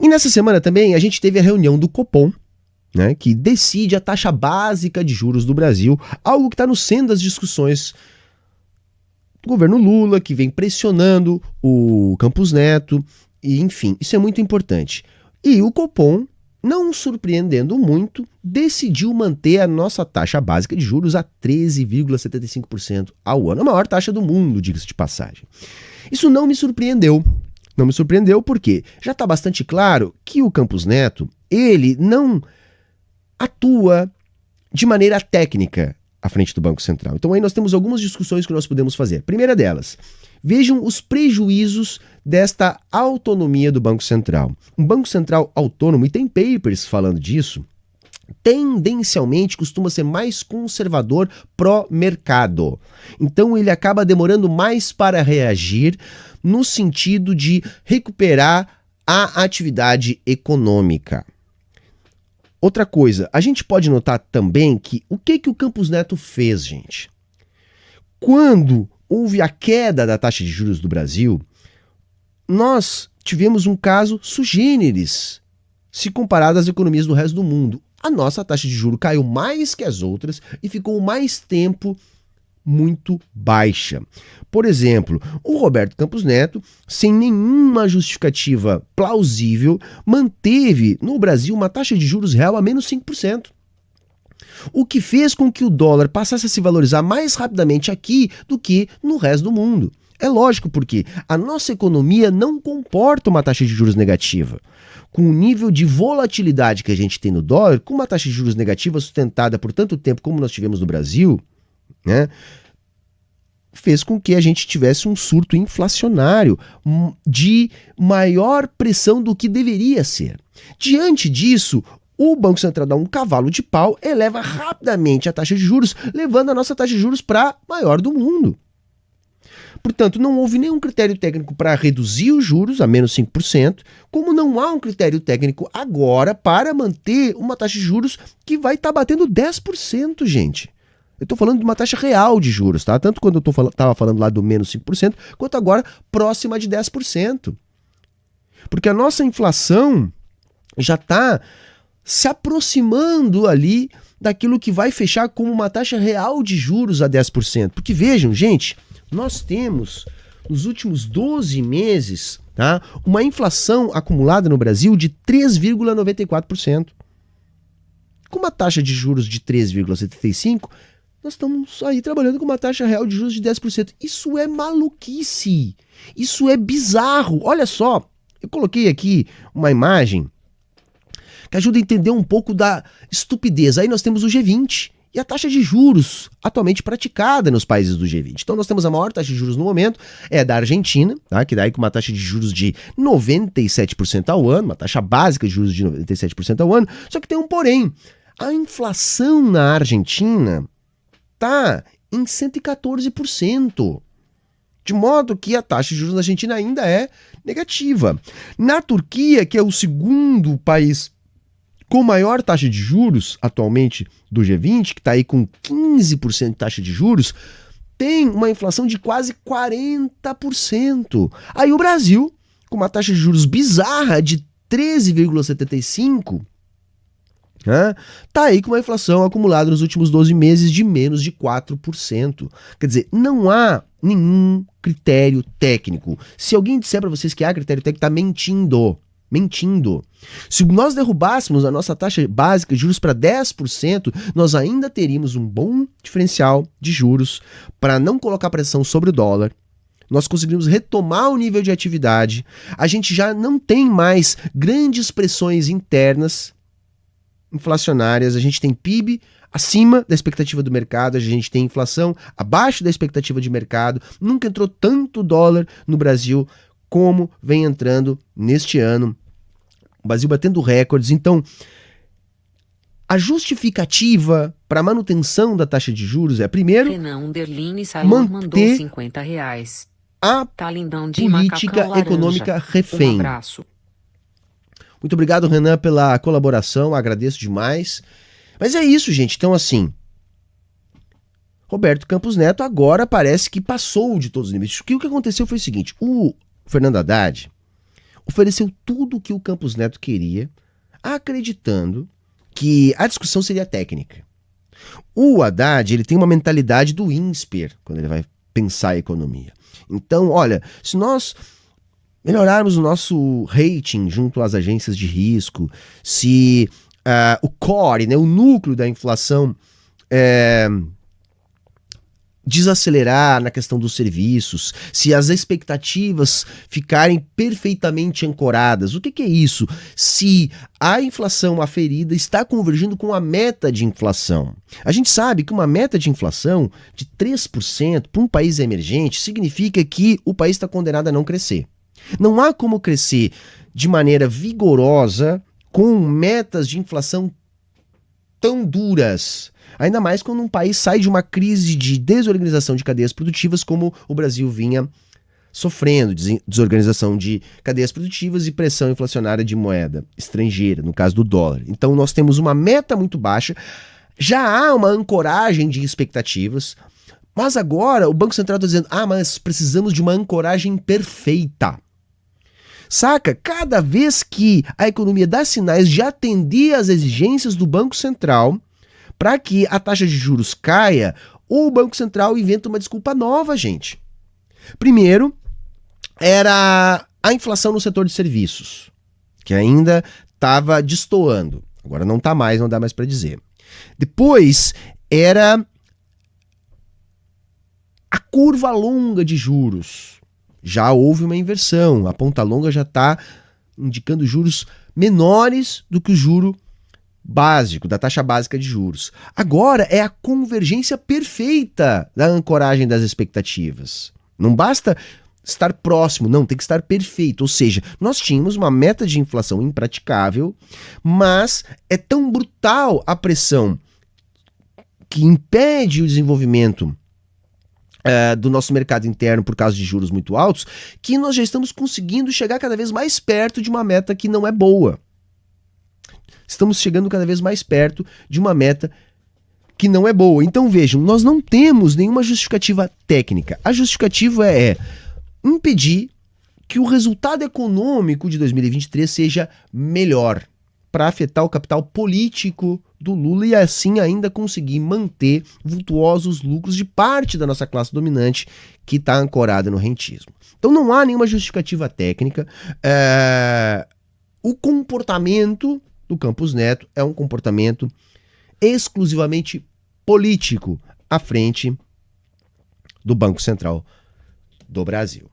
E nessa semana também a gente teve a reunião do Copom, né, que decide a taxa básica de juros do Brasil, algo que está no centro das discussões do governo Lula, que vem pressionando o Campos Neto, e enfim, isso é muito importante. E o Copom, não surpreendendo muito, decidiu manter a nossa taxa básica de juros a 13,75% ao ano, a maior taxa do mundo, diga-se de passagem. Isso não me surpreendeu. Não me surpreendeu porque já está bastante claro que o Campos Neto, ele não atua de maneira técnica à frente do Banco Central. Então aí nós temos algumas discussões que nós podemos fazer. Primeira delas, vejam os prejuízos desta autonomia do Banco Central. Um Banco Central autônomo, e tem papers falando disso, tendencialmente costuma ser mais conservador pró-mercado. Então ele acaba demorando mais para reagir no sentido de recuperar a atividade econômica. Outra coisa, a gente pode notar também que o que o Campos Neto fez, gente? Quando houve a queda da taxa de juros do Brasil, nós tivemos um caso sui generis, se comparado às economias do resto do mundo. A nossa taxa de juros caiu mais que as outras e ficou mais tempo muito baixa. Por exemplo, o Roberto Campos Neto, sem nenhuma justificativa plausível, manteve no Brasil uma taxa de juros real a menos 5%. O que fez com que o dólar passasse a se valorizar mais rapidamente aqui do que no resto do mundo. É lógico, porque a nossa economia não comporta uma taxa de juros negativa. Com o nível de volatilidade que a gente tem no dólar, com uma taxa de juros negativa sustentada por tanto tempo como nós tivemos no Brasil, né, fez com que a gente tivesse um surto inflacionário de maior pressão do que deveria ser. Diante disso, o Banco Central dá um cavalo de pau, eleva rapidamente a taxa de juros, levando a nossa taxa de juros para a maior do mundo. Portanto, não houve nenhum critério técnico para reduzir os juros a menos 5%, como não há um critério técnico agora para manter uma taxa de juros que vai estar batendo 10%, gente. Eu estou falando de uma taxa real de juros, tá? Tanto quando eu estava falando lá do menos 5%, quanto agora próxima de 10%. Porque a nossa inflação já está se aproximando ali daquilo que vai fechar como uma taxa real de juros a 10%. Porque vejam, gente, nós temos nos últimos 12 meses, tá, uma inflação acumulada no Brasil de 3,94%. Com uma taxa de juros de 3,75%, nós estamos aí trabalhando com uma taxa real de juros de 10%. Isso é maluquice. Isso é bizarro. Olha só, eu coloquei aqui uma imagem que ajuda a entender um pouco da estupidez. Aí nós temos o G20 e a taxa de juros atualmente praticada nos países do G20. Então nós temos a maior taxa de juros no momento, é da Argentina, tá? Que daí com uma taxa de juros de 97% ao ano, uma taxa básica de juros de 97% ao ano, só que tem um porém. A inflação na Argentina está em 114%. De modo que a taxa de juros na Argentina ainda é negativa. Na Turquia, que é o segundo país com maior taxa de juros atualmente do G20, que está aí com 15% de taxa de juros, tem uma inflação de quase 40%. Aí o Brasil, com uma taxa de juros bizarra de 13,75%, tá aí com uma inflação acumulada nos últimos 12 meses de menos de 4%. Quer dizer, não há nenhum critério técnico. Se alguém disser para vocês que há critério técnico, tá mentindo. Se nós derrubássemos a nossa taxa básica de juros para 10%, nós ainda teríamos um bom diferencial de juros para não colocar pressão sobre o dólar. Nós conseguimos retomar o nível de atividade. A gente já não tem mais grandes pressões internas inflacionárias, a gente tem PIB acima da expectativa do mercado, a gente tem inflação abaixo da expectativa de mercado, nunca entrou tanto dólar no Brasil como vem entrando neste ano, o Brasil batendo recordes. Então, a justificativa para a manutenção da taxa de juros é, primeiro, manter 50 reais. A tá lindão de política econômica refém. Um abraço. Muito obrigado, Renan, pela colaboração, agradeço demais. Mas é isso, gente. Então, assim, Roberto Campos Neto agora parece que passou de todos os limites. O que aconteceu foi o seguinte, o Fernando Haddad, ofereceu tudo o que o Campos Neto queria, acreditando que a discussão seria técnica. O Haddad, ele tem uma mentalidade do INSPER, quando ele vai pensar a economia. Então, olha, se nós melhorarmos o nosso rating junto às agências de risco, se o core, né, o núcleo da inflação desacelerar na questão dos serviços, se as expectativas ficarem perfeitamente ancoradas. O que é isso? Se a inflação aferida está convergindo com a meta de inflação. A gente sabe que uma meta de inflação de 3% para um país emergente significa que o país está condenado a não crescer. Não há como crescer de maneira vigorosa com metas de inflação tão duras. Ainda mais quando um país sai de uma crise de desorganização de cadeias produtivas como o Brasil vinha sofrendo, desorganização de cadeias produtivas e pressão inflacionária de moeda estrangeira, no caso do dólar. Então nós temos uma meta muito baixa, já há uma ancoragem de expectativas, mas agora o Banco Central está dizendo, mas precisamos de uma ancoragem perfeita. Saca? Cada vez que a economia dá sinais de atender às exigências do Banco Central, para que a taxa de juros caia, o Banco Central inventa uma desculpa nova, gente. Primeiro, era a inflação no setor de serviços, que ainda estava destoando. Agora não está mais, não dá mais para dizer. Depois, era a curva longa de juros. Já houve uma inversão, a ponta longa já está indicando juros menores do que o juro básico, da taxa básica de juros. Agora é a convergência perfeita da ancoragem das expectativas. Não basta estar próximo, não, tem que estar perfeito. Ou seja, nós tínhamos uma meta de inflação impraticável, mas é tão brutal a pressão que impede o desenvolvimento do nosso mercado interno por causa de juros muito altos, que nós já estamos conseguindo chegar cada vez mais perto de uma meta que não é boa. Estamos chegando cada vez mais perto de uma meta que não é boa. Então vejam, nós não temos nenhuma justificativa técnica. A justificativa é impedir que o resultado econômico de 2023 seja melhor, para afetar o capital político do Lula e assim ainda conseguir manter vultuosos lucros de parte da nossa classe dominante que está ancorada no rentismo. Então não há nenhuma justificativa técnica. O comportamento do Campos Neto é um comportamento exclusivamente político à frente do Banco Central do Brasil.